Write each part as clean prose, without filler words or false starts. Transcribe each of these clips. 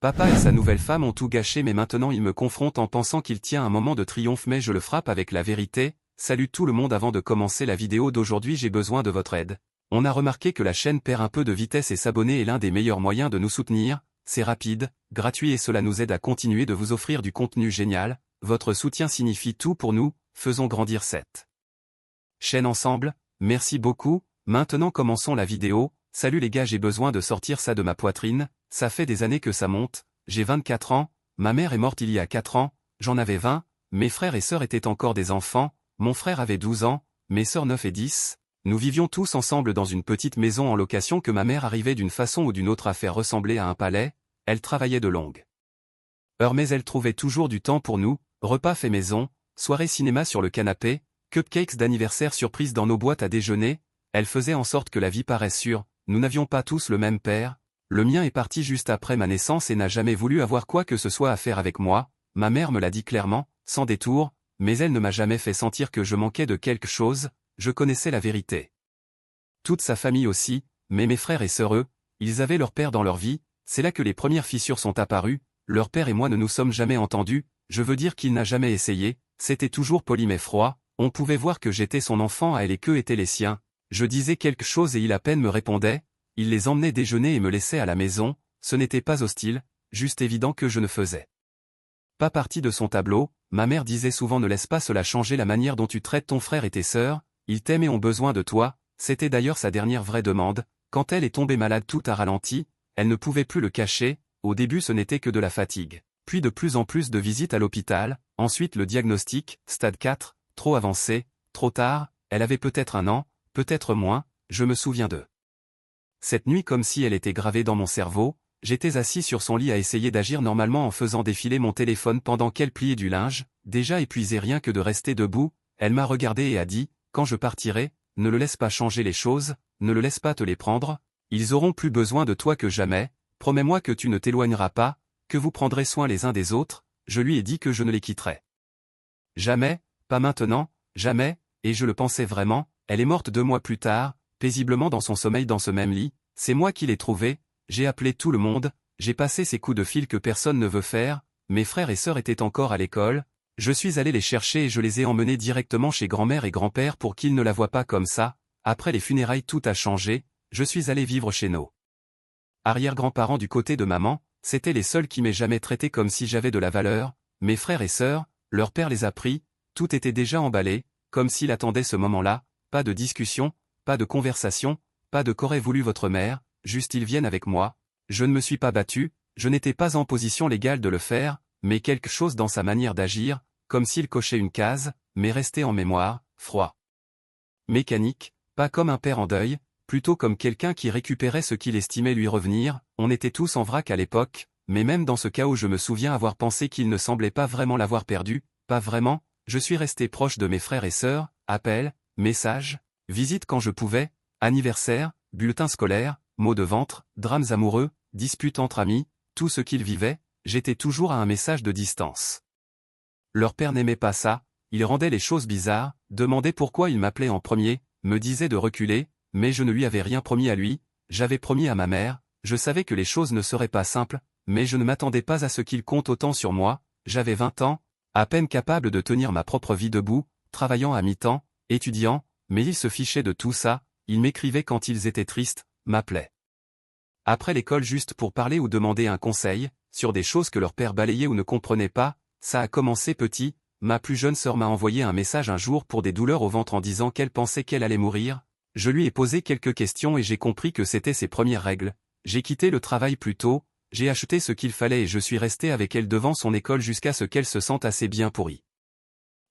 Papa et sa nouvelle femme ont tout gâché mais maintenant il me confronte en pensant qu'il tient un moment de triomphe mais je le frappe avec la vérité. Salut tout le monde, avant de commencer la vidéo d'aujourd'hui j'ai besoin de votre aide. On a remarqué que la chaîne perd un peu de vitesse et s'abonner est l'un des meilleurs moyens de nous soutenir. C'est rapide, gratuit et cela nous aide à continuer de vous offrir du contenu génial. Votre soutien signifie tout pour nous, faisons grandir cette chaîne ensemble. Merci beaucoup. Maintenant commençons la vidéo. Salut les gars, j'ai besoin de sortir ça de ma poitrine. Ça fait des années que ça monte, j'ai 24 ans, ma mère est morte il y a 4 ans, j'en avais 20, mes frères et sœurs étaient encore des enfants, mon frère avait 12 ans, mes sœurs 9 et 10, nous vivions tous ensemble dans une petite maison en location que ma mère arrivait d'une façon ou d'une autre à faire ressembler à un palais. Elle travaillait de longues heures mais elle trouvait toujours du temps pour nous, repas faits maison, soirée cinéma sur le canapé, cupcakes d'anniversaire surprise dans nos boîtes à déjeuner. Elle faisait en sorte que la vie paraisse sûre. Nous n'avions pas tous le même père. Le mien est parti juste après ma naissance et n'a jamais voulu avoir quoi que ce soit à faire avec moi. Ma mère me l'a dit clairement, sans détour, mais elle ne m'a jamais fait sentir que je manquais de quelque chose. Je connaissais la vérité. Toute sa famille aussi, mais mes frères et sœurs eux, ils avaient leur père dans leur vie. C'est là que les premières fissures sont apparues. Leur père et moi ne nous sommes jamais entendus. Je veux dire qu'il n'a jamais essayé. C'était toujours poli mais froid. On pouvait voir que j'étais son enfant à elle et qu'eux étaient les siens. Je disais quelque chose et il à peine me répondait. Il les emmenait déjeuner et me laissait à la maison. Ce n'était pas hostile, juste évident que je ne faisais pas partie de son tableau. Ma mère disait souvent ne laisse pas cela changer la manière dont tu traites ton frère et tes sœurs. Ils t'aiment et ont besoin de toi. C'était d'ailleurs sa dernière vraie demande. Quand elle est tombée malade, tout a ralenti. Elle ne pouvait plus le cacher. Au début ce n'était que de la fatigue. Puis de plus en plus de visites à l'hôpital. Ensuite le diagnostic, stade 4, trop avancé, trop tard. Elle avait peut-être 1 an, peut-être moins, je me souviens d'eux. Cette nuit, comme si elle était gravée dans mon cerveau, j'étais assis sur son lit à essayer d'agir normalement en faisant défiler mon téléphone pendant qu'elle pliait du linge, déjà épuisée rien que de rester debout. Elle m'a regardé et a dit, quand je partirai, ne le laisse pas changer les choses, ne le laisse pas te les prendre, ils auront plus besoin de toi que jamais, promets-moi que tu ne t'éloigneras pas, que vous prendrez soin les uns des autres. Je lui ai dit que je ne les quitterais jamais, pas maintenant, jamais, et je le pensais vraiment. Elle est morte 2 mois plus tard, paisiblement dans son sommeil dans ce même lit. C'est moi qui l'ai trouvée. J'ai appelé tout le monde, j'ai passé ces coups de fil que personne ne veut faire. Mes frères et sœurs étaient encore à l'école. Je suis allé les chercher et je les ai emmenés directement chez grand-mère et grand-père pour qu'ils ne la voient pas comme ça. Après les funérailles tout a changé, je suis allé vivre chez nos arrière-grands-parents du côté de maman. C'étaient les seuls qui m'aient jamais traité comme si j'avais de la valeur. Mes frères et sœurs, leur père les a pris, tout était déjà emballé, comme s'il attendait ce moment-là. Pas de discussion, pas de conversation, pas de qu'aurait voulu votre mère, juste ils viennent avec moi. Je ne me suis pas battu, je n'étais pas en position légale de le faire, mais quelque chose dans sa manière d'agir, comme s'il cochait une case, mais restait en mémoire, froid. Mécanique, pas comme un père en deuil, plutôt comme quelqu'un qui récupérait ce qu'il estimait lui revenir. On était tous en vrac à l'époque, mais même dans ce chaos je me souviens avoir pensé qu'il ne semblait pas vraiment l'avoir perdu, pas vraiment. Je suis resté proche de mes frères et sœurs, appels, messages, visites quand je pouvais, anniversaires, bulletins scolaires, maux de ventre, drames amoureux, disputes entre amis, tout ce qu'ils vivaient, j'étais toujours à un message de distance. Leur père n'aimait pas ça, il rendait les choses bizarres, demandait pourquoi il m'appelait en premier, me disait de reculer, mais je ne lui avais rien promis à lui, j'avais promis à ma mère. Je savais que les choses ne seraient pas simples, mais je ne m'attendais pas à ce qu'il compte autant sur moi. J'avais 20 ans, à peine capable de tenir ma propre vie debout, travaillant à mi-temps, étudiant, mais ils se fichaient de tout ça. Ils m'écrivaient quand ils étaient tristes, m'appelaient après l'école juste pour parler ou demander un conseil, sur des choses que leur père balayait ou ne comprenait pas. Ça a commencé petit. Ma plus jeune sœur m'a envoyé un message un jour pour des douleurs au ventre en disant qu'elle pensait qu'elle allait mourir. Je lui ai posé quelques questions et j'ai compris que c'était ses premières règles. J'ai quitté le travail plus tôt, j'ai acheté ce qu'il fallait et je suis resté avec elle devant son école jusqu'à ce qu'elle se sente assez bien pour y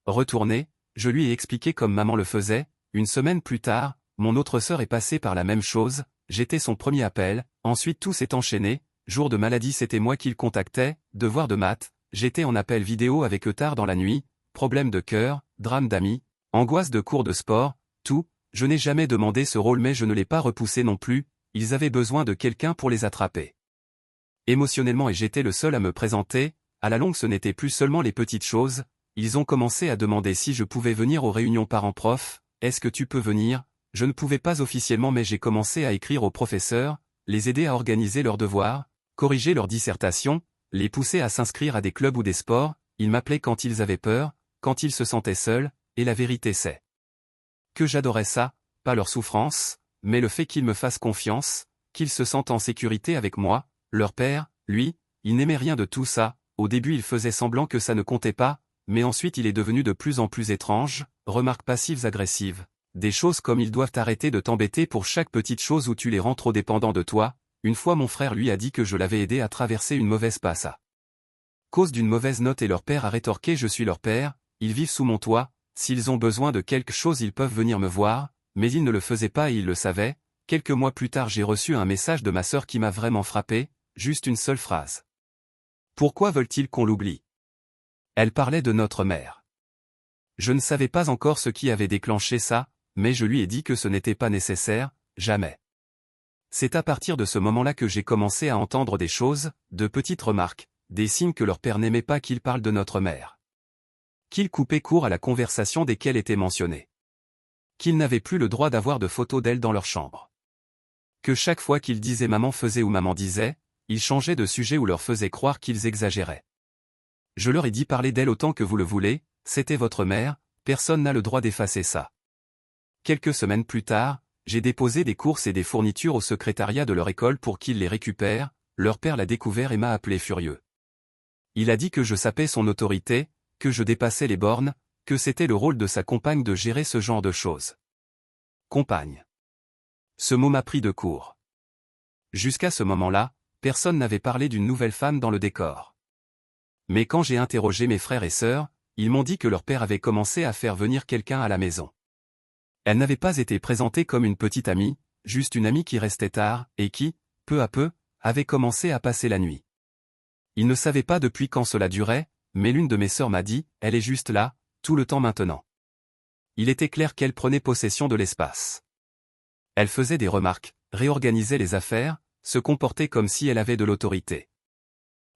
retourner. Je lui ai expliqué comme maman le faisait. 1 semaine plus tard, mon autre sœur est passée par la même chose, j'étais son premier appel, ensuite tout s'est enchaîné. Jour de maladie c'était moi qui le contactais, devoir de maths, j'étais en appel vidéo avec eux tard dans la nuit, problème de cœur, drame d'amis, angoisse de cours de sport, tout. Je n'ai jamais demandé ce rôle mais je ne l'ai pas repoussé non plus. Ils avaient besoin de quelqu'un pour les attraper émotionnellement et j'étais le seul à me présenter. À la longue ce n'était plus seulement les petites choses, ils ont commencé à demander si je pouvais venir aux réunions parents-prof. Est-ce que tu peux venir? Je ne pouvais pas officiellement mais j'ai commencé à écrire aux professeurs, les aider à organiser leurs devoirs, corriger leurs dissertations, les pousser à s'inscrire à des clubs ou des sports, ils m'appelaient quand ils avaient peur, quand ils se sentaient seuls, et la vérité c'est que j'adorais ça, pas leur souffrance, mais le fait qu'ils me fassent confiance, qu'ils se sentent en sécurité avec moi. Leur père, lui, il n'aimait rien de tout ça. Au début il faisait semblant que ça ne comptait pas, mais ensuite il est devenu de plus en plus étrange, remarques passives agressives. Des choses comme ils doivent arrêter de t'embêter pour chaque petite chose où tu les rends trop dépendants de toi. Une fois mon frère lui a dit que je l'avais aidé à traverser une mauvaise passe à cause d'une mauvaise note et leur père a rétorqué je suis leur père, ils vivent sous mon toit, s'ils ont besoin de quelque chose ils peuvent venir me voir, mais ils ne le faisaient pas et ils le savaient. Quelques mois plus tard j'ai reçu un message de ma sœur qui m'a vraiment frappé, juste une seule phrase. Pourquoi veulent-ils qu'on l'oublie? Elle parlait de notre mère. Je ne savais pas encore ce qui avait déclenché ça, mais je lui ai dit que ce n'était pas nécessaire, jamais. C'est à partir de ce moment-là que j'ai commencé à entendre des choses, de petites remarques, des signes que leur père n'aimait pas qu'ils parlent de notre mère. Qu'ils coupaient court à la conversation dès qu'elle était mentionnée. Qu'ils n'avaient plus le droit d'avoir de photos d'elle dans leur chambre. Que chaque fois qu'ils disaient maman faisait ou maman disait, ils changeaient de sujet ou leur faisaient croire qu'ils exagéraient. Je leur ai dit parlez d'elle autant que vous le voulez, c'était votre mère, personne n'a le droit d'effacer ça. Quelques semaines plus tard, j'ai déposé des courses et des fournitures au secrétariat de leur école pour qu'ils les récupèrent, leur père l'a découvert et m'a appelé furieux. Il a dit que je sapais son autorité, que je dépassais les bornes, que c'était le rôle de sa compagne de gérer ce genre de choses. Compagne. Ce mot m'a pris de court. Jusqu'à ce moment-là, personne n'avait parlé d'une nouvelle femme dans le décor. Mais quand j'ai interrogé mes frères et sœurs, ils m'ont dit que leur père avait commencé à faire venir quelqu'un à la maison. Elle n'avait pas été présentée comme une petite amie, juste une amie qui restait tard, et qui, peu à peu, avait commencé à passer la nuit. Ils ne savaient pas depuis quand cela durait, mais l'une de mes sœurs m'a dit, elle est juste là, tout le temps maintenant. Il était clair qu'elle prenait possession de l'espace. Elle faisait des remarques, réorganisait les affaires, se comportait comme si elle avait de l'autorité.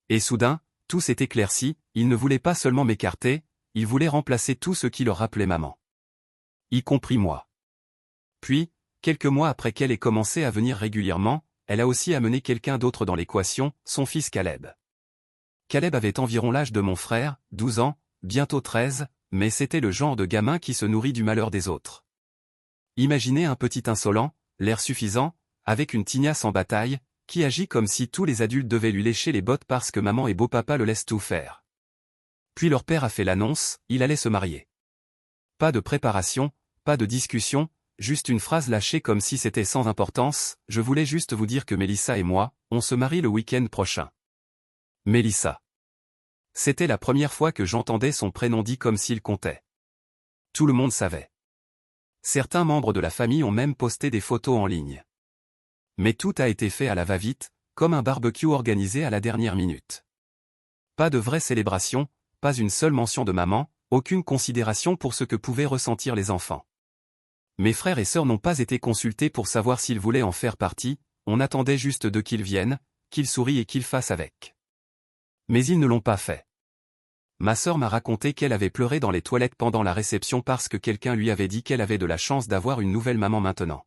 Et soudain, tout s'est éclairci, ils ne voulaient pas seulement m'écarter, ils voulaient remplacer tout ce qui leur rappelait maman. Y compris moi. Puis, quelques mois après qu'elle ait commencé à venir régulièrement, elle a aussi amené quelqu'un d'autre dans l'équation, son fils Caleb. Caleb avait environ l'âge de mon frère, 12 ans, bientôt 13, mais c'était le genre de gamin qui se nourrit du malheur des autres. Imaginez un petit insolent, l'air suffisant, avec une tignasse en bataille, qui agit comme si tous les adultes devaient lui lécher les bottes parce que maman et beau-papa le laissent tout faire. Puis leur père a fait l'annonce, il allait se marier. Pas de préparation, pas de discussion, juste une phrase lâchée comme si c'était sans importance, je voulais juste vous dire que Mélissa et moi, on se marie le week-end prochain. Mélissa. C'était la première fois que j'entendais son prénom dit comme s'il comptait. Tout le monde savait. Certains membres de la famille ont même posté des photos en ligne. Mais tout a été fait à la va-vite, comme un barbecue organisé à la dernière minute. Pas de vraie célébration, pas une seule mention de maman, aucune considération pour ce que pouvaient ressentir les enfants. Mes frères et sœurs n'ont pas été consultés pour savoir s'ils voulaient en faire partie, on attendait juste de qu'ils viennent, qu'ils sourient et qu'ils fassent avec. Mais ils ne l'ont pas fait. Ma sœur m'a raconté qu'elle avait pleuré dans les toilettes pendant la réception parce que quelqu'un lui avait dit qu'elle avait de la chance d'avoir une nouvelle maman maintenant.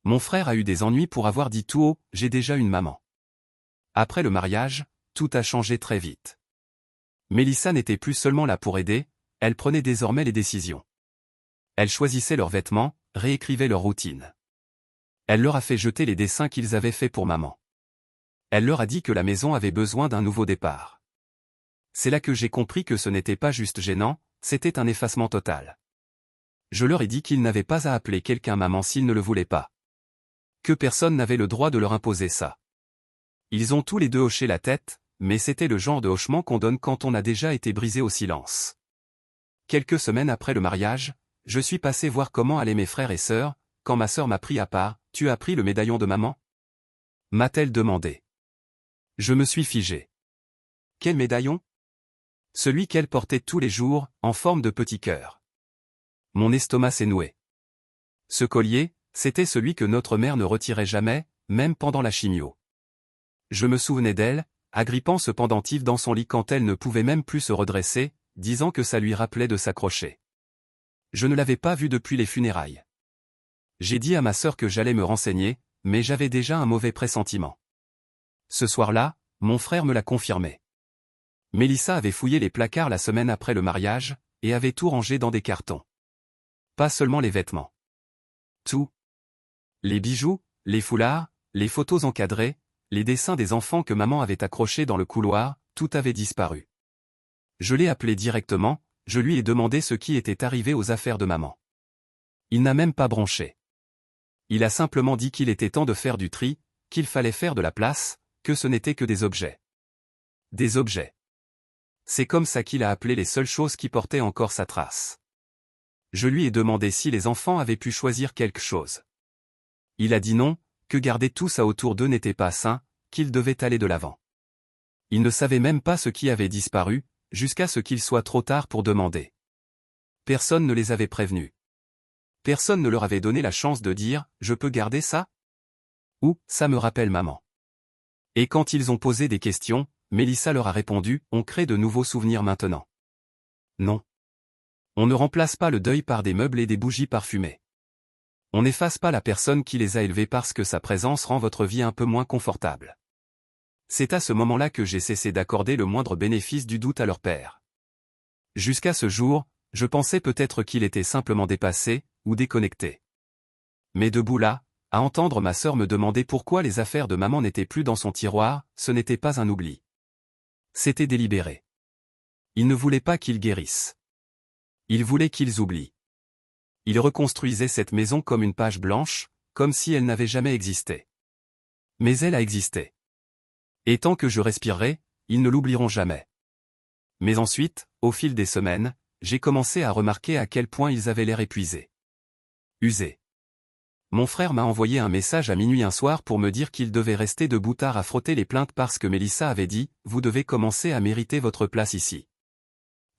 Mon frère a eu des ennuis pour avoir dit tout haut, j'ai déjà une maman. Après le mariage, tout a changé très vite. Mélissa n'était plus seulement là pour aider, elle prenait désormais les décisions. Elle choisissait leurs vêtements, réécrivait leur routine. Elle leur a fait jeter les dessins qu'ils avaient faits pour maman. Elle leur a dit que la maison avait besoin d'un nouveau départ. C'est là que j'ai compris que ce n'était pas juste gênant, c'était un effacement total. Je leur ai dit qu'ils n'avaient pas à appeler quelqu'un maman s'ils ne le voulaient pas. Que personne n'avait le droit de leur imposer ça. Ils ont tous les deux hoché la tête, mais c'était le genre de hochement qu'on donne quand on a déjà été brisé au silence. Quelques semaines après le mariage, je suis passé voir comment allaient mes frères et sœurs, quand ma sœur m'a pris à part, « Tu as pris le médaillon de maman ?» m'a-t-elle demandé. Je me suis figé. Quel médaillon? Celui qu'elle portait tous les jours, en forme de petit cœur. Mon estomac s'est noué. Ce collier, c'était celui que notre mère ne retirait jamais, même pendant la chimio. Je me souvenais d'elle, agrippant ce pendentif dans son lit quand elle ne pouvait même plus se redresser, disant que ça lui rappelait de s'accrocher. Je ne l'avais pas vue depuis les funérailles. J'ai dit à ma sœur que j'allais me renseigner, mais j'avais déjà un mauvais pressentiment. Ce soir-là, mon frère me l'a confirmé. Mélissa avait fouillé les placards la semaine après le mariage, et avait tout rangé dans des cartons. Pas seulement les vêtements. Tout. Les bijoux, les foulards, les photos encadrées, les dessins des enfants que maman avait accrochés dans le couloir, tout avait disparu. Je l'ai appelé directement, je lui ai demandé ce qui était arrivé aux affaires de maman. Il n'a même pas bronché. Il a simplement dit qu'il était temps de faire du tri, qu'il fallait faire de la place, que ce n'était que des objets. Des objets. C'est comme ça qu'il a appelé les seules choses qui portaient encore sa trace. Je lui ai demandé si les enfants avaient pu choisir quelque chose. Il a dit non, que garder tout ça autour d'eux n'était pas sain, qu'ils devaient aller de l'avant. Il ne savait même pas ce qui avait disparu, jusqu'à ce qu'il soit trop tard pour demander. Personne ne les avait prévenus. Personne ne leur avait donné la chance de dire « Je peux garder ça ?» ou « Ça me rappelle maman ». Et quand ils ont posé des questions, Mélissa leur a répondu « On crée de nouveaux souvenirs maintenant. » Non. On ne remplace pas le deuil par des meubles et des bougies parfumées. On n'efface pas la personne qui les a élevés parce que sa présence rend votre vie un peu moins confortable. C'est à ce moment-là que j'ai cessé d'accorder le moindre bénéfice du doute à leur père. Jusqu'à ce jour, je pensais peut-être qu'il était simplement dépassé, ou déconnecté. Mais debout là, à entendre ma sœur me demander pourquoi les affaires de maman n'étaient plus dans son tiroir, ce n'était pas un oubli. C'était délibéré. Il ne voulait pas qu'ils guérissent. Il voulait qu'ils oublient. Il reconstruisait cette maison comme une page blanche, comme si elle n'avait jamais existé. Mais elle a existé. Et tant que je respirerai, ils ne l'oublieront jamais. Mais ensuite, au fil des semaines, j'ai commencé à remarquer à quel point ils avaient l'air épuisés. Usés. Mon frère m'a envoyé un message à minuit un soir pour me dire qu'il devait rester debout tard à frotter les plaintes parce que Mélissa avait dit « Vous devez commencer à mériter votre place ici ».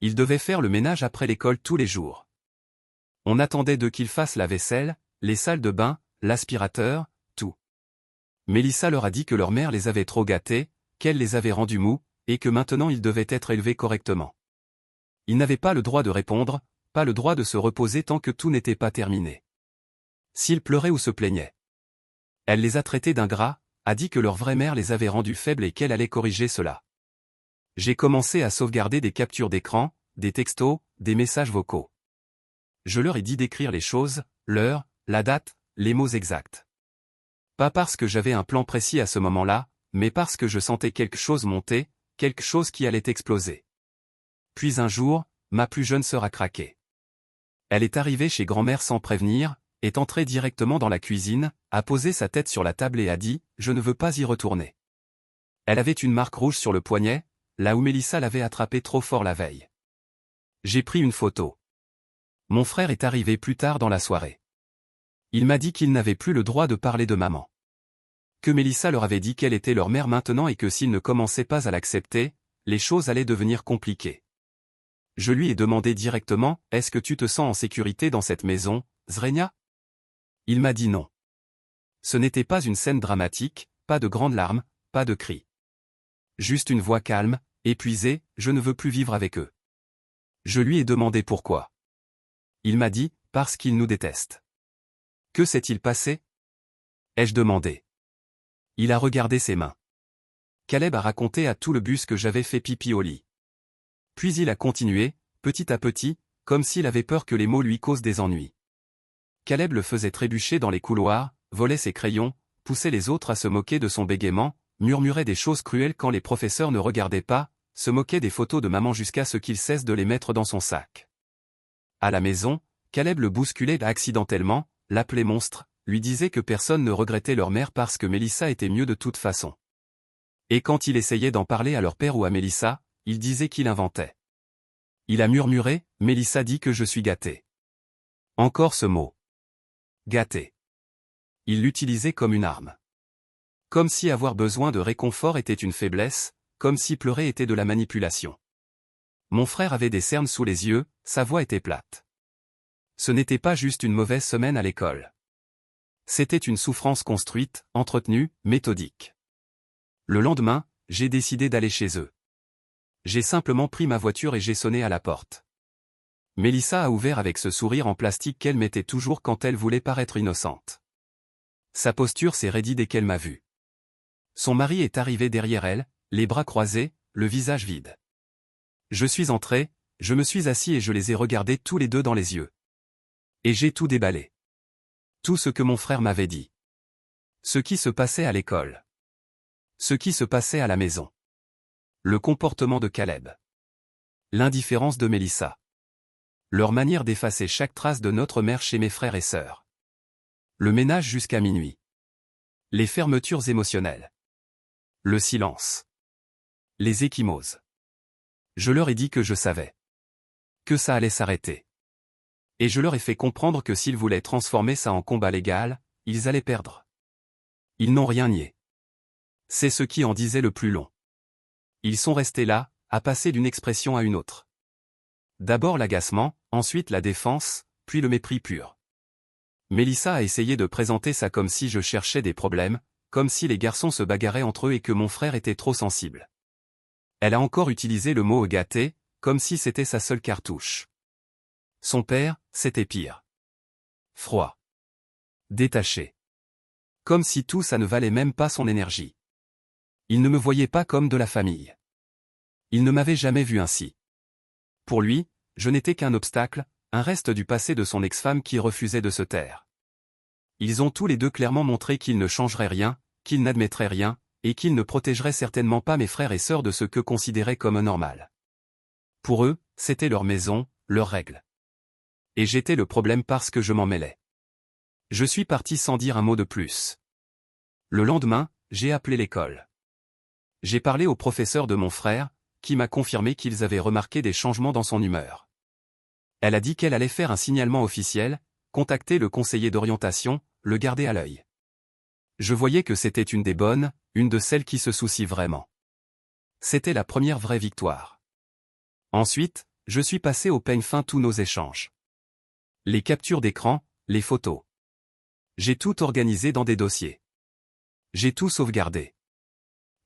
Il devait faire le ménage après l'école tous les jours. On attendait d'eux qu'ils fassent la vaisselle, les salles de bain, l'aspirateur, tout. Mélissa leur a dit que leur mère les avait trop gâtés, qu'elle les avait rendus mous, et que maintenant ils devaient être élevés correctement. Ils n'avaient pas le droit de répondre, pas le droit de se reposer tant que tout n'était pas terminé. S'ils pleuraient ou se plaignaient. Elle les a traités d'ingrats, a dit que leur vraie mère les avait rendus faibles et qu'elle allait corriger cela. J'ai commencé à sauvegarder des captures d'écran, des textos, des messages vocaux. Je leur ai dit d'écrire les choses, l'heure, la date, les mots exacts. Pas parce que j'avais un plan précis à ce moment-là, mais parce que je sentais quelque chose monter, quelque chose qui allait exploser. Puis un jour, ma plus jeune sœur a craqué. Elle est arrivée chez grand-mère sans prévenir, est entrée directement dans la cuisine, a posé sa tête sur la table et a dit « Je ne veux pas y retourner ». Elle avait une marque rouge sur le poignet, là où Mélissa l'avait attrapée trop fort la veille. J'ai pris une photo. Mon frère est arrivé plus tard dans la soirée. Il m'a dit qu'il n'avait plus le droit de parler de maman. Que Mélissa leur avait dit qu'elle était leur mère maintenant et que s'ils ne commençaient pas à l'accepter, les choses allaient devenir compliquées. Je lui ai demandé directement « Est-ce que tu te sens en sécurité dans cette maison, Zrenia ?» Il m'a dit non. Ce n'était pas une scène dramatique, pas de grandes larmes, pas de cris. Juste une voix calme, épuisée, je ne veux plus vivre avec eux. Je lui ai demandé pourquoi. Il m'a dit, parce qu'ils nous détestent. Que s'est-il passé? Ai-je demandé. Il a regardé ses mains. Caleb a raconté à tout le bus que j'avais fait pipi au lit. Puis il a continué, petit à petit, comme s'il avait peur que les mots lui causent des ennuis. Caleb le faisait trébucher dans les couloirs, volait ses crayons, poussait les autres à se moquer de son bégaiement, murmurait des choses cruelles quand les professeurs ne regardaient pas, se moquait des photos de maman jusqu'à ce qu'il cesse de les mettre dans son sac. À la maison, Caleb le bousculait accidentellement, l'appelait monstre, lui disait que personne ne regrettait leur mère parce que Mélissa était mieux de toute façon. Et quand il essayait d'en parler à leur père ou à Mélissa, il disait qu'il inventait. Il a murmuré, Mélissa dit que je suis gâté. Encore ce mot. Gâté. Il l'utilisait comme une arme. Comme si avoir besoin de réconfort était une faiblesse, comme si pleurer était de la manipulation. Mon frère avait des cernes sous les yeux, sa voix était plate. Ce n'était pas juste une mauvaise semaine à l'école. C'était une souffrance construite, entretenue, méthodique. Le lendemain, j'ai décidé d'aller chez eux. J'ai simplement pris ma voiture et j'ai sonné à la porte. Mélissa a ouvert avec ce sourire en plastique qu'elle mettait toujours quand elle voulait paraître innocente. Sa posture s'est raidie dès qu'elle m'a vu. Son mari est arrivé derrière elle, les bras croisés, le visage vide. Je suis entré, je me suis assis et je les ai regardés tous les deux dans les yeux. Et j'ai tout déballé. Tout ce que mon frère m'avait dit. Ce qui se passait à l'école. Ce qui se passait à la maison. Le comportement de Caleb. L'indifférence de Mélissa. Leur manière d'effacer chaque trace de notre mère chez mes frères et sœurs. Le ménage jusqu'à minuit. Les fermetures émotionnelles. Le silence. Les ecchymoses. Je leur ai dit que je savais. Que ça allait s'arrêter. Et je leur ai fait comprendre que s'ils voulaient transformer ça en combat légal, ils allaient perdre. Ils n'ont rien nié. C'est ce qui en disait le plus long. Ils sont restés là, à passer d'une expression à une autre. D'abord l'agacement, ensuite la défense, puis le mépris pur. Mélissa a essayé de présenter ça comme si je cherchais des problèmes, comme si les garçons se bagarraient entre eux et que mon frère était trop sensible. Elle a encore utilisé le mot gâté, comme si c'était sa seule cartouche. Son père, c'était pire. Froid. Détaché. Comme si tout ça ne valait même pas son énergie. Il ne me voyait pas comme de la famille. Il ne m'avait jamais vu ainsi. Pour lui, je n'étais qu'un obstacle, un reste du passé de son ex-femme qui refusait de se taire. Ils ont tous les deux clairement montré qu'ils ne changeraient rien, qu'ils n'admettraient rien, et qu'ils ne protégeraient certainement pas mes frères et sœurs de ce qu'eux considéraient comme normal. Pour eux, c'était leur maison, leurs règles. Et j'étais le problème parce que je m'en mêlais. Je suis parti sans dire un mot de plus. Le lendemain, j'ai appelé l'école. J'ai parlé au professeur de mon frère, qui m'a confirmé qu'ils avaient remarqué des changements dans son humeur. Elle a dit qu'elle allait faire un signalement officiel, contacter le conseiller d'orientation, le garder à l'œil. Je voyais que c'était une des bonnes, une de celles qui se soucient vraiment. C'était la première vraie victoire. Ensuite, je suis passé au peigne fin tous nos échanges. Les captures d'écran, les photos. J'ai tout organisé dans des dossiers. J'ai tout sauvegardé.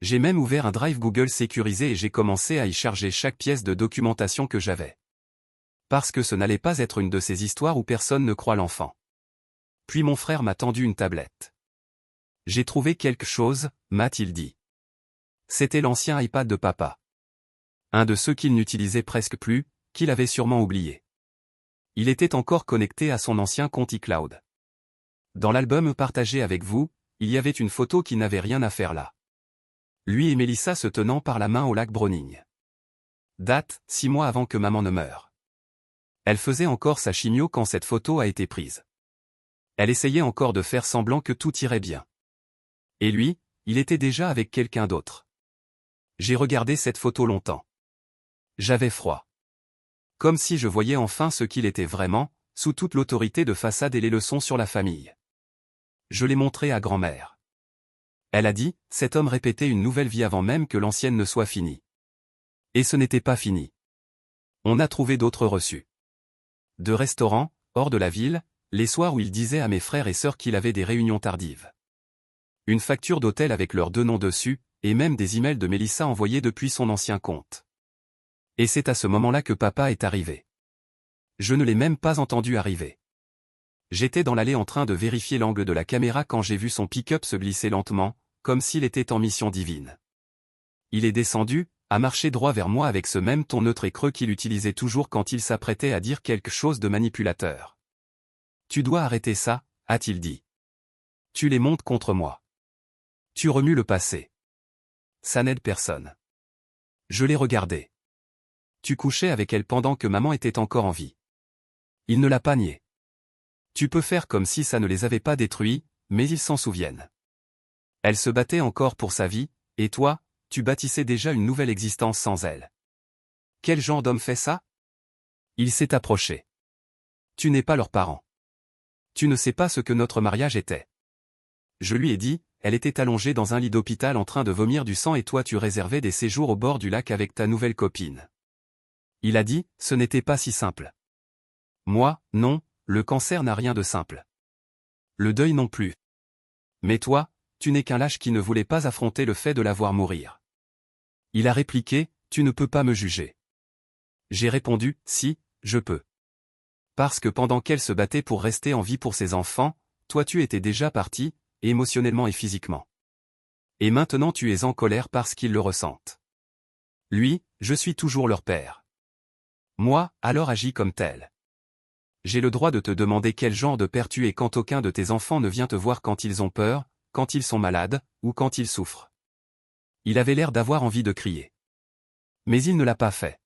J'ai même ouvert un drive Google sécurisé et j'ai commencé à y charger chaque pièce de documentation que j'avais. Parce que ce n'allait pas être une de ces histoires où personne ne croit l'enfant. Puis mon frère m'a tendu une tablette. J'ai trouvé quelque chose, m'a-t-il dit. C'était l'ancien iPad de papa. Un de ceux qu'il n'utilisait presque plus, qu'il avait sûrement oublié. Il était encore connecté à son ancien compte iCloud. Dans l'album partagé avec vous, il y avait une photo qui n'avait rien à faire là. Lui et Mélissa se tenant par la main au lac Browning. Date, 6 mois avant que maman ne meure. Elle faisait encore sa chimio quand cette photo a été prise. Elle essayait encore de faire semblant que tout irait bien. Et lui, il était déjà avec quelqu'un d'autre. J'ai regardé cette photo longtemps. J'avais froid. Comme si je voyais enfin ce qu'il était vraiment, sous toute l'autorité de façade et les leçons sur la famille. Je l'ai montré à grand-mère. Elle a dit, cet homme répétait une nouvelle vie avant même que l'ancienne ne soit finie. Et ce n'était pas fini. On a trouvé d'autres reçus. De restaurants, hors de la ville, les soirs où il disait à mes frères et sœurs qu'il avait des réunions tardives. Une facture d'hôtel avec leurs 2 noms dessus, et même des emails de Mélissa envoyés depuis son ancien compte. Et c'est à ce moment-là que papa est arrivé. Je ne l'ai même pas entendu arriver. J'étais dans l'allée en train de vérifier l'angle de la caméra quand j'ai vu son pick-up se glisser lentement, comme s'il était en mission divine. Il est descendu, a marché droit vers moi avec ce même ton neutre et creux qu'il utilisait toujours quand il s'apprêtait à dire quelque chose de manipulateur. « Tu dois arrêter ça », a-t-il dit. « Tu les montes contre moi. Tu remues le passé. Ça n'aide personne. » Je l'ai regardé. « Tu couchais avec elle pendant que maman était encore en vie. » Il ne l'a pas nié. « Tu peux faire comme si ça ne les avait pas détruits, mais ils s'en souviennent. » Elle se battait encore pour sa vie, et toi, tu bâtissais déjà une nouvelle existence sans elle. Quel genre d'homme fait ça? Il s'est approché. Tu n'es pas leurs parents. Tu ne sais pas ce que notre mariage était. Je lui ai dit, elle était allongée dans un lit d'hôpital en train de vomir du sang et toi tu réservais des séjours au bord du lac avec ta nouvelle copine. Il a dit, ce n'était pas si simple. Moi, non, le cancer n'a rien de simple. Le deuil non plus. Mais toi, tu n'es qu'un lâche qui ne voulait pas affronter le fait de la voir mourir. Il a répliqué, tu ne peux pas me juger. J'ai répondu, si, je peux. Parce que pendant qu'elle se battait pour rester en vie pour ses enfants, toi tu étais déjà parti, émotionnellement et physiquement. Et maintenant tu es en colère parce qu'ils le ressentent. Lui, je suis toujours leur père. Moi, alors agis comme tel. J'ai le droit de te demander quel genre de père tu es quand aucun de tes enfants ne vient te voir quand ils ont peur, quand ils sont malades, ou quand ils souffrent. Il avait l'air d'avoir envie de crier. Mais il ne l'a pas fait.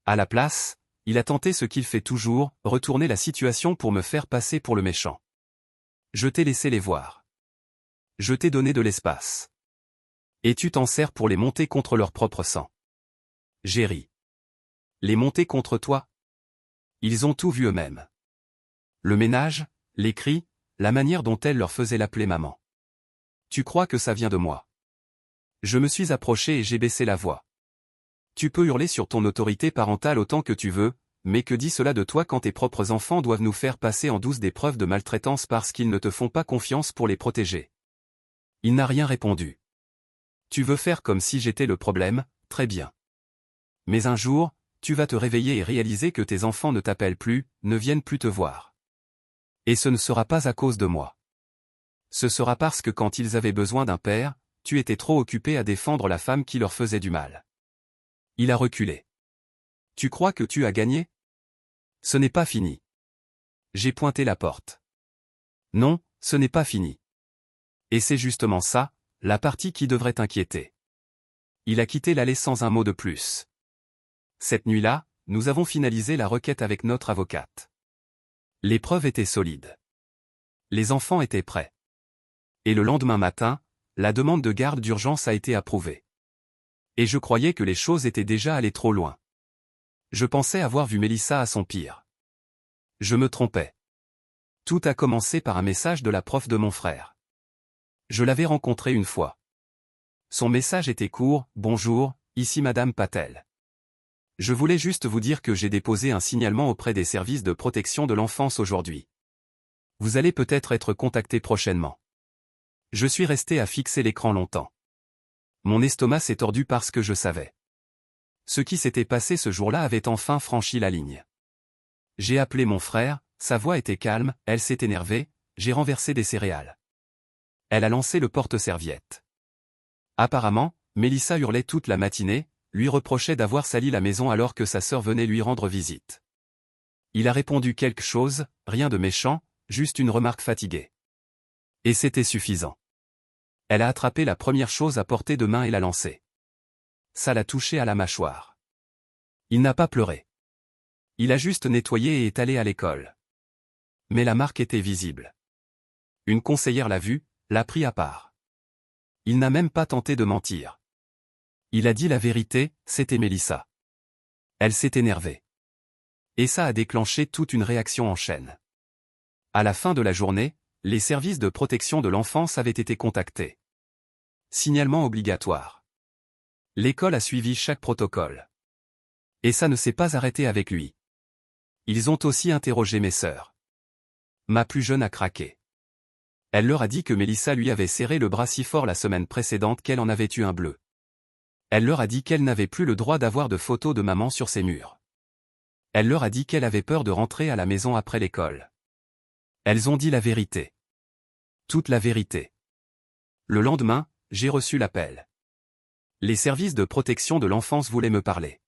À la place, il a tenté ce qu'il fait toujours, retourner la situation pour me faire passer pour le méchant. Je t'ai laissé les voir. Je t'ai donné de l'espace. Et tu t'en sers pour les monter contre leur propre sang. J'ai ri. Les monter contre toi? Ils ont tout vu eux-mêmes. Le ménage, les cris, la manière dont elle leur faisait l'appeler maman. Tu crois que ça vient de moi? Je me suis approché et j'ai baissé la voix. Tu peux hurler sur ton autorité parentale autant que tu veux, mais que dit cela de toi quand tes propres enfants doivent nous faire passer en douce des preuves de maltraitance parce qu'ils ne te font pas confiance pour les protéger? Il n'a rien répondu. Tu veux faire comme si j'étais le problème, très bien. Mais un jour, tu vas te réveiller et réaliser que tes enfants ne t'appellent plus, ne viennent plus te voir. Et ce ne sera pas à cause de moi. Ce sera parce que quand ils avaient besoin d'un père, tu étais trop occupé à défendre la femme qui leur faisait du mal. Il a reculé. Tu crois que tu as gagné? Ce n'est pas fini. J'ai pointé la porte. Non, ce n'est pas fini. Et c'est justement ça, la partie qui devrait t'inquiéter. Il a quitté l'allée sans un mot de plus. Cette nuit-là, nous avons finalisé la requête avec notre avocate. Les preuves étaient solides. Les enfants étaient prêts. Et le lendemain matin, la demande de garde d'urgence a été approuvée. Et je croyais que les choses étaient déjà allées trop loin. Je pensais avoir vu Mélissa à son pire. Je me trompais. Tout a commencé par un message de la prof de mon frère. Je l'avais rencontrée une fois. Son message était court, « Bonjour, ici Madame Patel. Je voulais juste vous dire que j'ai déposé un signalement auprès des services de protection de l'enfance aujourd'hui. Vous allez peut-être être contacté prochainement. » Je suis resté à fixer l'écran longtemps. Mon estomac s'est tordu parce que je savais. Ce qui s'était passé ce jour-là avait enfin franchi la ligne. J'ai appelé mon frère, sa voix était calme, elle s'est énervée, j'ai renversé des céréales. Elle a lancé le porte-serviette. Apparemment, Mélissa hurlait toute la matinée, lui reprochait d'avoir sali la maison alors que sa sœur venait lui rendre visite. Il a répondu quelque chose, rien de méchant, juste une remarque fatiguée. Et c'était suffisant. Elle a attrapé la première chose à portée de main et l'a lancée. Ça l'a touché à la mâchoire. Il n'a pas pleuré. Il a juste nettoyé et est allé à l'école. Mais la marque était visible. Une conseillère l'a vue, l'a pris à part. Il n'a même pas tenté de mentir. Il a dit la vérité, c'était Mélissa. Elle s'est énervée. Et ça a déclenché toute une réaction en chaîne. À la fin de la journée, les services de protection de l'enfance avaient été contactés. Signalement obligatoire. L'école a suivi chaque protocole. Et ça ne s'est pas arrêté avec lui. Ils ont aussi interrogé mes sœurs. Ma plus jeune a craqué. Elle leur a dit que Mélissa lui avait serré le bras si fort la semaine précédente qu'elle en avait eu un bleu. Elle leur a dit qu'elle n'avait plus le droit d'avoir de photos de maman sur ses murs. Elle leur a dit qu'elle avait peur de rentrer à la maison après l'école. Elles ont dit la vérité. Toute la vérité. Le lendemain, j'ai reçu l'appel. Les services de protection de l'enfance voulaient me parler.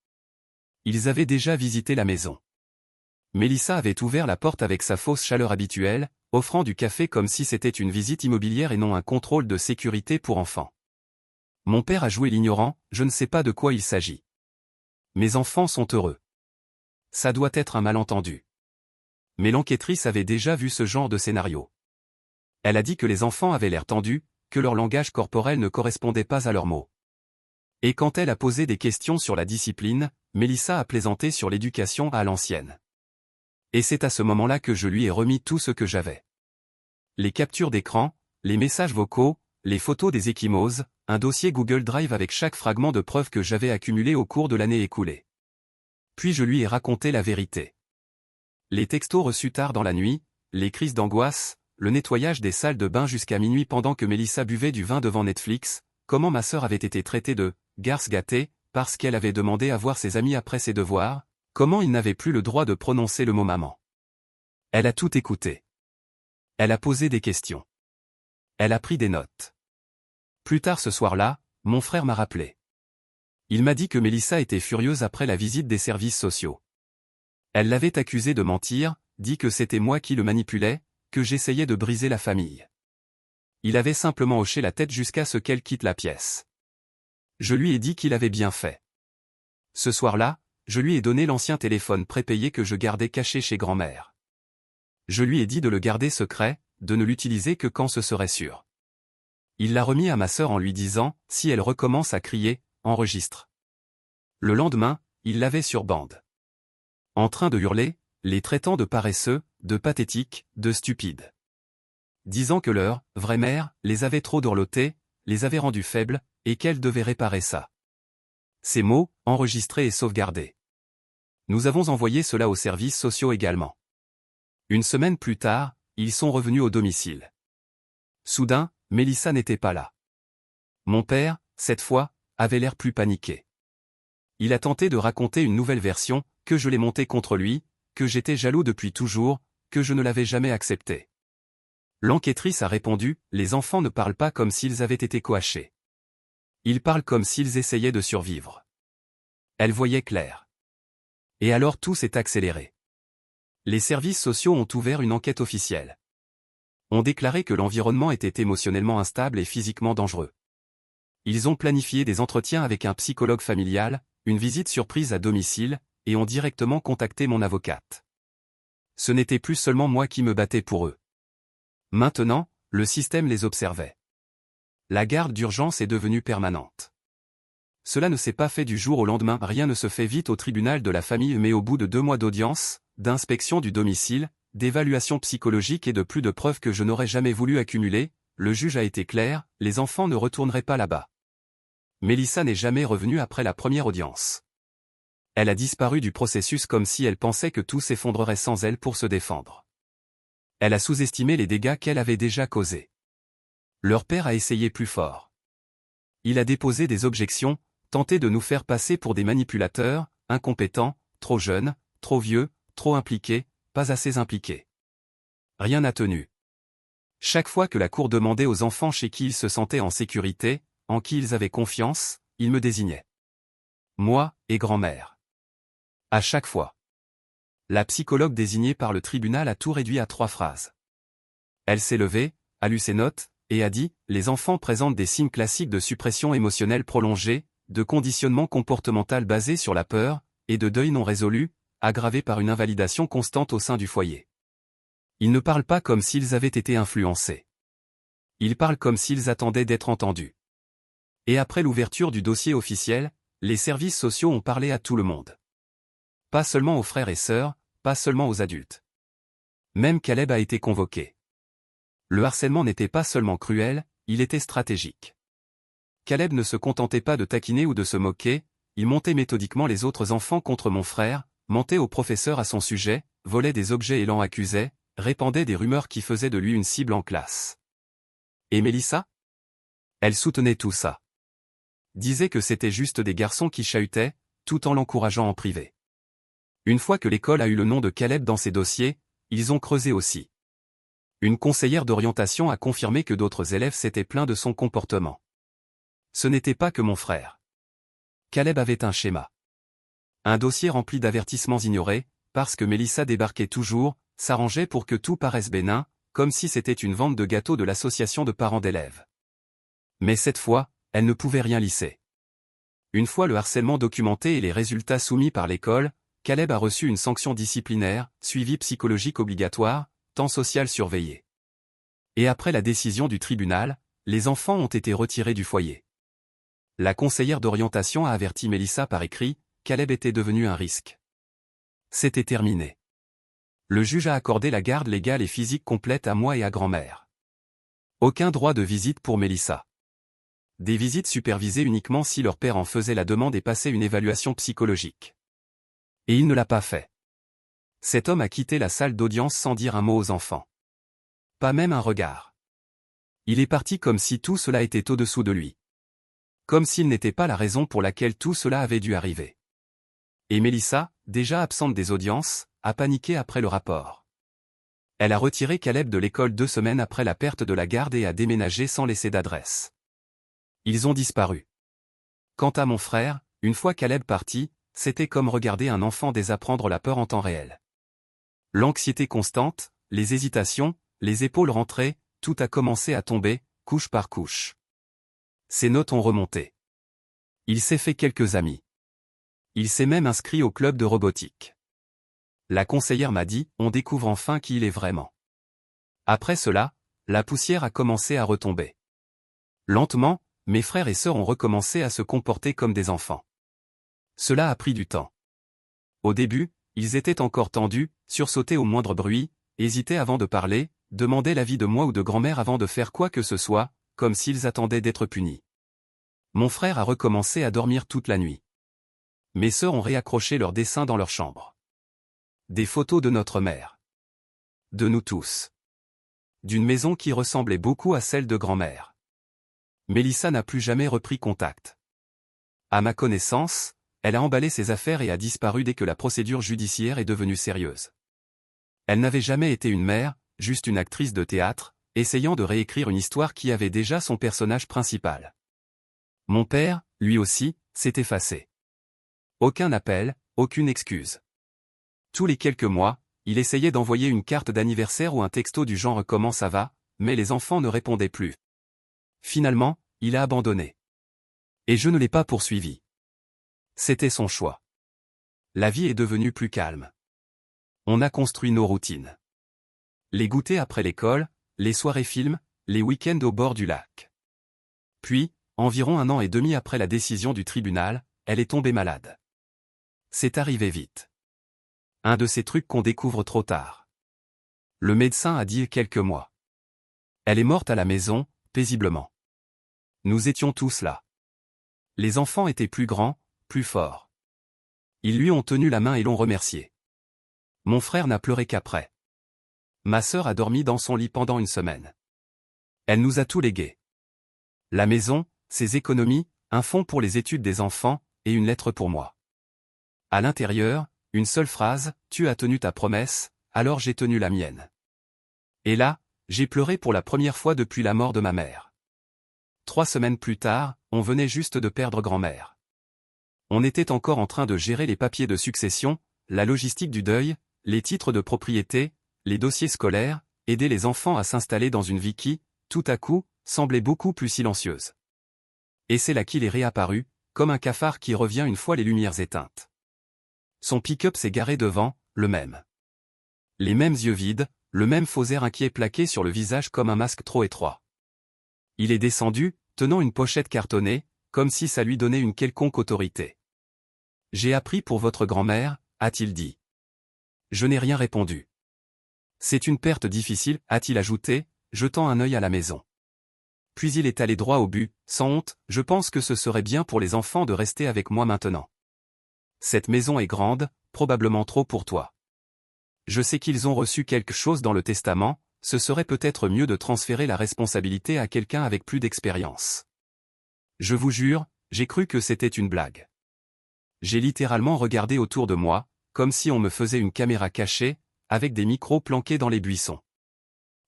Ils avaient déjà visité la maison. Mélissa avait ouvert la porte avec sa fausse chaleur habituelle, offrant du café comme si c'était une visite immobilière et non un contrôle de sécurité pour enfants. Mon père a joué l'ignorant, je ne sais pas de quoi il s'agit. Mes enfants sont heureux. Ça doit être un malentendu. Mais l'enquêtrice avait déjà vu ce genre de scénario. Elle a dit que les enfants avaient l'air tendus, que leur langage corporel ne correspondait pas à leurs mots. Et quand elle a posé des questions sur la discipline, Mélissa a plaisanté sur l'éducation à l'ancienne. Et c'est à ce moment-là que je lui ai remis tout ce que j'avais. Les captures d'écran, les messages vocaux, les photos des ecchymoses, un dossier Google Drive avec chaque fragment de preuve que j'avais accumulé au cours de l'année écoulée. Puis je lui ai raconté la vérité. Les textos reçus tard dans la nuit, les crises d'angoisse, le nettoyage des salles de bain jusqu'à minuit pendant que Mélissa buvait du vin devant Netflix, comment ma sœur avait été traitée de « garce gâtée » parce qu'elle avait demandé à voir ses amis après ses devoirs, comment il n'avait plus le droit de prononcer le mot maman. Elle a tout écouté. Elle a posé des questions. Elle a pris des notes. Plus tard ce soir-là, mon frère m'a rappelé. Il m'a dit que Mélissa était furieuse après la visite des services sociaux. Elle l'avait accusé de mentir, dit que c'était moi qui le manipulais, que j'essayais de briser la famille. Il avait simplement hoché la tête jusqu'à ce qu'elle quitte la pièce. Je lui ai dit qu'il avait bien fait. Ce soir-là, je lui ai donné l'ancien téléphone prépayé que je gardais caché chez grand-mère. Je lui ai dit de le garder secret, de ne l'utiliser que quand ce serait sûr. Il l'a remis à ma sœur en lui disant, si elle recommence à crier, enregistre. Le lendemain, il l'avait sur bande. En train de hurler, les traitant de paresseux, de pathétiques, de stupides. Disant que leur vraie mère les avait trop dorlotés, les avait rendus faibles, et qu'elle devait réparer ça. Ces mots, enregistrés et sauvegardés. Nous avons envoyé cela aux services sociaux également. Une semaine plus tard, ils sont revenus au domicile. Soudain, Mélissa n'était pas là. Mon père, cette fois, avait l'air plus paniqué. Il a tenté de raconter une nouvelle version, que je l'ai montée contre lui, que j'étais jaloux depuis toujours, que je ne l'avais jamais accepté. L'enquêtrice a répondu, les enfants ne parlent pas comme s'ils avaient été coachés. Ils parlent comme s'ils essayaient de survivre. Elle voyait clair. Et alors tout s'est accéléré. Les services sociaux ont ouvert une enquête officielle. Ont déclaré que l'environnement était émotionnellement instable et physiquement dangereux. Ils ont planifié des entretiens avec un psychologue familial, une visite surprise à domicile, et ont directement contacté mon avocate. Ce n'était plus seulement moi qui me battais pour eux. Maintenant, le système les observait. La garde d'urgence est devenue permanente. Cela ne s'est pas fait du jour au lendemain, rien ne se fait vite au tribunal de la famille, mais au bout de 2 mois d'audience, d'inspection du domicile, d'évaluation psychologique et de plus de preuves que je n'aurais jamais voulu accumuler, le juge a été clair, les enfants ne retourneraient pas là-bas. Mélissa n'est jamais revenue après la première audience. Elle a disparu du processus comme si elle pensait que tout s'effondrerait sans elle pour se défendre. Elle a sous-estimé les dégâts qu'elle avait déjà causés. Leur père a essayé plus fort. Il a déposé des objections, tenté de nous faire passer pour des manipulateurs, incompétents, trop jeunes, trop vieux, trop impliqués, pas assez impliqués. Rien n'a tenu. Chaque fois que la cour demandait aux enfants chez qui ils se sentaient en sécurité, en qui ils avaient confiance, ils me désignaient. Moi, et grand-mère. À chaque fois. La psychologue désignée par le tribunal a tout réduit à 3 phrases. Elle s'est levée, a lu ses notes, et a dit, les enfants présentent des signes classiques de suppression émotionnelle prolongée, de conditionnement comportemental basé sur la peur, et de deuil non résolu, aggravé par une invalidation constante au sein du foyer. Ils ne parlent pas comme s'ils avaient été influencés. Ils parlent comme s'ils attendaient d'être entendus. Et après l'ouverture du dossier officiel, les services sociaux ont parlé à tout le monde. Pas seulement aux frères et sœurs, pas seulement aux adultes. Même Caleb a été convoqué. Le harcèlement n'était pas seulement cruel, il était stratégique. Caleb ne se contentait pas de taquiner ou de se moquer, il montait méthodiquement les autres enfants contre mon frère, mentait au professeur à son sujet, volait des objets et l'en accusait, répandait des rumeurs qui faisaient de lui une cible en classe. Et Mélissa? Elle soutenait tout ça. Disait que c'était juste des garçons qui chahutaient, tout en l'encourageant en privé. Une fois que l'école a eu le nom de Caleb dans ses dossiers, ils ont creusé aussi. Une conseillère d'orientation a confirmé que d'autres élèves s'étaient plaints de son comportement. Ce n'était pas que mon frère. Caleb avait un schéma. Un dossier rempli d'avertissements ignorés, parce que Mélissa débarquait toujours, s'arrangeait pour que tout paraisse bénin, comme si c'était une vente de gâteaux de l'association de parents d'élèves. Mais cette fois, elle ne pouvait rien lisser. Une fois le harcèlement documenté et les résultats soumis par l'école, Caleb a reçu une sanction disciplinaire, suivi psychologique obligatoire, temps social surveillé. Et après la décision du tribunal, les enfants ont été retirés du foyer. La conseillère d'orientation a averti Mélissa par écrit, Caleb était devenu un risque. C'était terminé. Le juge a accordé la garde légale et physique complète à moi et à grand-mère. Aucun droit de visite pour Mélissa. Des visites supervisées uniquement si leur père en faisait la demande et passait une évaluation psychologique. Et il ne l'a pas fait. Cet homme a quitté la salle d'audience sans dire un mot aux enfants. Pas même un regard. Il est parti comme si tout cela était au-dessous de lui. Comme s'il n'était pas la raison pour laquelle tout cela avait dû arriver. Et Mélissa, déjà absente des audiences, a paniqué après le rapport. Elle a retiré Caleb de l'école 2 semaines après la perte de la garde et a déménagé sans laisser d'adresse. Ils ont disparu. Quant à mon frère, une fois Caleb parti, c'était comme regarder un enfant désapprendre la peur en temps réel. L'anxiété constante, les hésitations, les épaules rentrées, tout a commencé à tomber, couche par couche. Ses notes ont remonté. Il s'est fait quelques amis. Il s'est même inscrit au club de robotique. La conseillère m'a dit, on découvre enfin qui il est vraiment. Après cela, la poussière a commencé à retomber. Lentement, mes frères et sœurs ont recommencé à se comporter comme des enfants. Cela a pris du temps. Au début, ils étaient encore tendus, sursautaient au moindre bruit, hésitaient avant de parler, demandaient l'avis de moi ou de grand-mère avant de faire quoi que ce soit, comme s'ils attendaient d'être punis. Mon frère a recommencé à dormir toute la nuit. Mes sœurs ont réaccroché leurs dessins dans leur chambre. Des photos de notre mère. De nous tous. D'une maison qui ressemblait beaucoup à celle de grand-mère. Mélissa n'a plus jamais repris contact. À ma connaissance, elle a emballé ses affaires et a disparu dès que la procédure judiciaire est devenue sérieuse. Elle n'avait jamais été une mère, juste une actrice de théâtre, essayant de réécrire une histoire qui avait déjà son personnage principal. Mon père, lui aussi, s'est effacé. Aucun appel, aucune excuse. Tous les quelques mois, il essayait d'envoyer une carte d'anniversaire ou un texto du genre « Comment ça va ?», mais les enfants ne répondaient plus. Finalement, il a abandonné. Et je ne l'ai pas poursuivi. C'était son choix. La vie est devenue plus calme. On a construit nos routines. Les goûters après l'école, les soirées films, les week-ends au bord du lac. Puis, environ 1 an et demi après la décision du tribunal, elle est tombée malade. C'est arrivé vite. Un de ces trucs qu'on découvre trop tard. Le médecin a dit quelques mois. Elle est morte à la maison, paisiblement. Nous étions tous là. Les enfants étaient plus grands, plus forts. Ils lui ont tenu la main et l'ont remercié. Mon frère n'a pleuré qu'après. Ma sœur a dormi dans son lit pendant 1 semaine. Elle nous a tout légué. La maison, ses économies, un fonds pour les études des enfants, et une lettre pour moi. À l'intérieur, une seule phrase, « Tu as tenu ta promesse, alors j'ai tenu la mienne. » Et là, j'ai pleuré pour la première fois depuis la mort de ma mère. 3 semaines plus tard, on venait juste de perdre grand-mère. On était encore en train de gérer les papiers de succession, la logistique du deuil, les titres de propriété, les dossiers scolaires, aider les enfants à s'installer dans une vie qui, tout à coup, semblait beaucoup plus silencieuse. Et c'est là qu'il est réapparu, comme un cafard qui revient une fois les lumières éteintes. Son pick-up s'est garé devant, le même. Les mêmes yeux vides, le même faux air inquiet plaqué sur le visage comme un masque trop étroit. Il est descendu, tenant une pochette cartonnée, comme si ça lui donnait une quelconque autorité. « J'ai appris pour votre grand-mère », a-t-il dit. Je n'ai rien répondu. « C'est une perte difficile », a-t-il ajouté, jetant un œil à la maison. Puis il est allé droit au but, sans honte, « Je pense que ce serait bien pour les enfants de rester avec moi maintenant. Cette maison est grande, probablement trop pour toi. Je sais qu'ils ont reçu quelque chose dans le testament, ce serait peut-être mieux de transférer la responsabilité à quelqu'un avec plus d'expérience. » Je vous jure, j'ai cru que c'était une blague. J'ai littéralement regardé autour de moi, comme si on me faisait une caméra cachée, avec des micros planqués dans les buissons.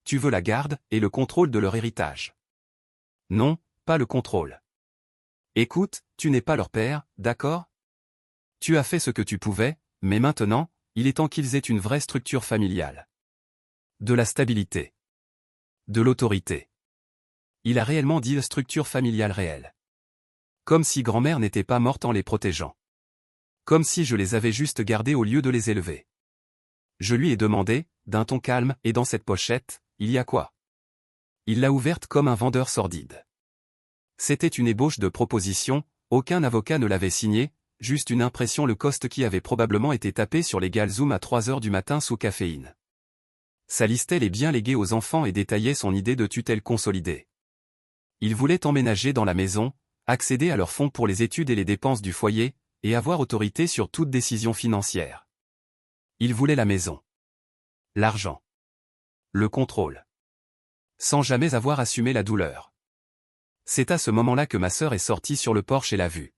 Tu veux la garde et le contrôle de leur héritage. Non, pas le contrôle. Écoute, tu n'es pas leur père, d'accord ? Tu as fait ce que tu pouvais, mais maintenant, il est temps qu'ils aient une vraie structure familiale. De la stabilité. De l'autorité. Il a réellement dit structure familiale réelle. Comme si grand-mère n'était pas morte en les protégeant. Comme si je les avais juste gardés au lieu de les élever. Je lui ai demandé, d'un ton calme, et dans cette pochette, il y a quoi ? Il l'a ouverte comme un vendeur sordide. C'était une ébauche de proposition, aucun avocat ne l'avait signée, juste une impression le cost qui avait probablement été tapé sur l'égal Zoom à 3 heures du matin sous caféine. Ça listait les biens légués aux enfants et détaillait son idée de tutelle consolidée. Il voulait emménager dans la maison, accéder à leurs fonds pour les études et les dépenses du foyer, et avoir autorité sur toute décision financière. Il voulait la maison. L'argent. Le contrôle. Sans jamais avoir assumé la douleur. C'est à ce moment-là que ma sœur est sortie sur le porche et l'a vue.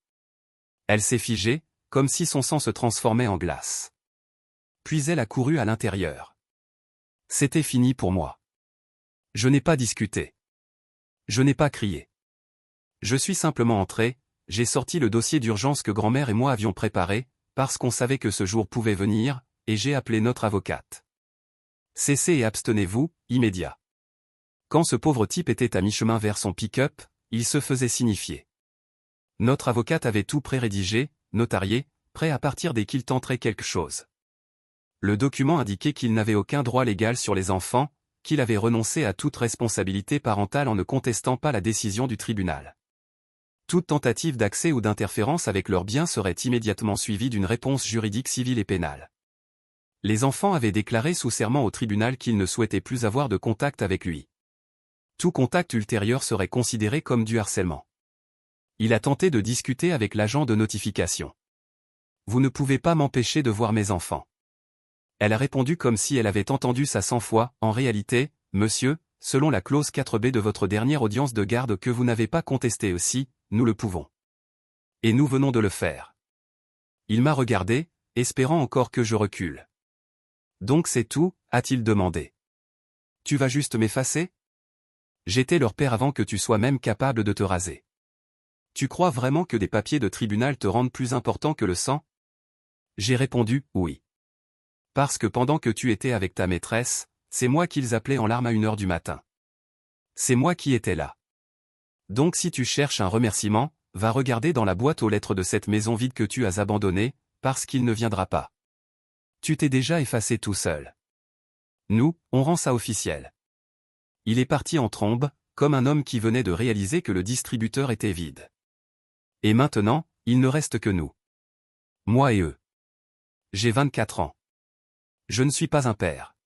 Elle s'est figée, comme si son sang se transformait en glace. Puis elle a couru à l'intérieur. C'était fini pour moi. Je n'ai pas discuté. Je n'ai pas crié. Je suis simplement entré, j'ai sorti le dossier d'urgence que grand-mère et moi avions préparé, parce qu'on savait que ce jour pouvait venir, et j'ai appelé notre avocate. Cessez et abstenez-vous, immédiat. Quand ce pauvre type était à mi-chemin vers son pick-up, il se faisait signifier. Notre avocate avait tout pré-rédigé, notarié, prêt à partir dès qu'il tenterait quelque chose. Le document indiquait qu'il n'avait aucun droit légal sur les enfants, qu'il avait renoncé à toute responsabilité parentale en ne contestant pas la décision du tribunal. Toute tentative d'accès ou d'interférence avec leurs biens serait immédiatement suivie d'une réponse juridique civile et pénale. Les enfants avaient déclaré sous serment au tribunal qu'ils ne souhaitaient plus avoir de contact avec lui. Tout contact ultérieur serait considéré comme du harcèlement. Il a tenté de discuter avec l'agent de notification. « Vous ne pouvez pas m'empêcher de voir mes enfants. » Elle a répondu comme si elle avait entendu ça 100 fois, « En réalité, monsieur, selon la clause 4b de votre dernière audience de garde que vous n'avez pas contestée aussi, nous le pouvons. Et nous venons de le faire. » Il m'a regardé, espérant encore que je recule. « Donc c'est tout ?» a-t-il demandé. « Tu vas juste m'effacer ? J'étais leur père avant que tu sois même capable de te raser. Tu crois vraiment que des papiers de tribunal te rendent plus important que le sang ? » J'ai répondu « Oui. Parce que pendant que tu étais avec ta maîtresse, c'est moi qu'ils appelaient en larmes à 1h du matin. C'est moi qui étais là. Donc si tu cherches un remerciement, va regarder dans la boîte aux lettres de cette maison vide que tu as abandonnée, parce qu'il ne viendra pas. Tu t'es déjà effacé tout seul. Nous, on rend ça officiel. » Il est parti en trombe, comme un homme qui venait de réaliser que le distributeur était vide. Et maintenant, il ne reste que nous. Moi et eux. J'ai 24 ans. Je ne suis pas un père.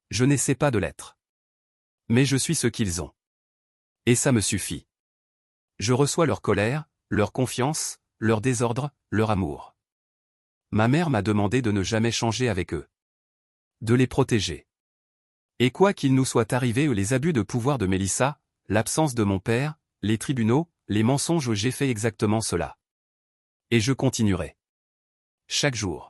Je n'essaie pas de l'être. Mais je suis ce qu'ils ont. Et ça me suffit. Je reçois leur colère, leur confiance, leur désordre, leur amour. Ma mère m'a demandé de ne jamais changer avec eux. De les protéger. Et quoi qu'il nous soit arrivé les abus de pouvoir de Mélissa, l'absence de mon père, les tribunaux, les mensonges, j'ai fait exactement cela. Et je continuerai. Chaque jour.